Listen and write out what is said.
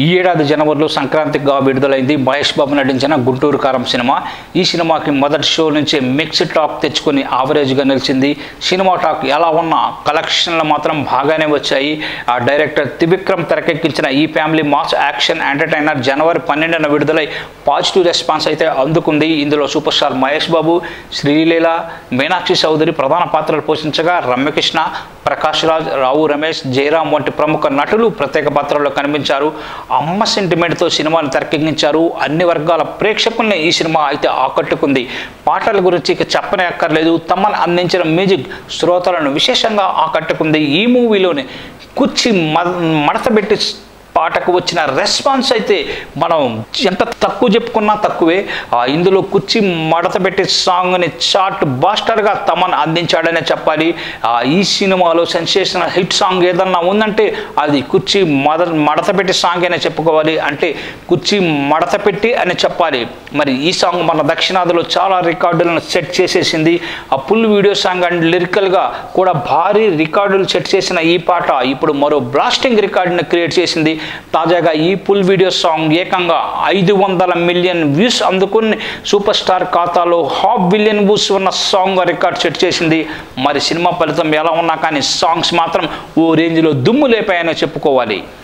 ఈ ఏడాది జనవరిలో సంక్రాంతిగా విడుదలైంది మహేష్ బాబు నటించిన గుంటూరు కారం సినిమా. ఈ సినిమాకి మొదటి షో నుంచే మిక్స్డ్ టాక్ తెచ్చుకొని యావరేజ్గా నిలిచింది. సినిమా టాక్ ఎలా ఉన్నా కలెక్షన్లు మాత్రం బాగానే వచ్చాయి. ఆ డైరెక్టర్ త్రివిక్రమ్ తెరకెక్కించిన ఈ ఫ్యామిలీ మాస్ యాక్షన్ ఎంటర్టైనర్ జనవరి 12న విడుదలై పాజిటివ్ రెస్పాన్స్ అయితే అందుకుంది. ఇందులో సూపర్ స్టార్ మహేష్ బాబు, శ్రీలీల, మీనాక్షి చౌదరి ప్రధాన పాత్రలు పోషించగా రమ్యకృష్ణ, ప్రకాష్ రాజ్, రావు రమేష్, జయరాం వంటి ప్రముఖ నటులు ప్రత్యేక పాత్రల్లో కనిపించారు. అమ్మ సెంటిమెంట్తో సినిమాను తెరకెక్కించారు. అన్ని వర్గాల ప్రేక్షకుల్ని ఈ సినిమా అయితే ఆకట్టుకుంది. పాటల గురించి ఇక చెప్పనే అక్కర్లేదు. తమన్ అందించిన మ్యూజిక్ శ్రోతలను విశేషంగా ఆకట్టుకుంది. ఈ మూవీలోని కుర్చీ మడతబెట్టి పాటకు వచ్చిన రెస్పాన్స్ అయితే మనం ఎంత తక్కువ చెప్పుకున్నా తక్కువే. ఇందులో కుర్చీ మడతబెట్టి సాంగ్ని చార్ట్ బాస్టర్గా తమన్ అందించాడనే చెప్పాలి. ఈ సినిమాలో సెన్సేషనల్ హిట్ సాంగ్ ఏదన్నా ఉందంటే అది కుర్చీ మడతపెట్టి సాంగ్ అనే చెప్పుకోవాలి. అంటే కుర్చీ మడతపెట్టి అని చెప్పాలి. మరి ఈ సాంగ్ మన దక్షిణాదిలో చాలా రికార్డులను సెట్ చేసేసింది. ఆ ఫుల్ వీడియో సాంగ్ అండ్ లిరికల్గా కూడా భారీ రికార్డులు సెట్ చేసిన ఈ పాట ఇప్పుడు మరో బ్లాస్టింగ్ రికార్డుని క్రియేట్ చేసింది. తాజాగా ఈ ఫుల్ వీడియో సాంగ్ ఏకంగా 500 మిలియన్ వ్యూస్ అందుకుని సూపర్ స్టార్ ఖాతాలో 500 మిలియన్ వ్యూస్ ఉన్న సాంగ్ రికార్డ్ సెట్ చేసింది. మరి సినిమా ఫలితం ఎలా ఉన్నా కానీ సాంగ్స్ మాత్రం ఓ రేంజ్లో దుమ్ము లేపాయని చెప్పుకోవాలి.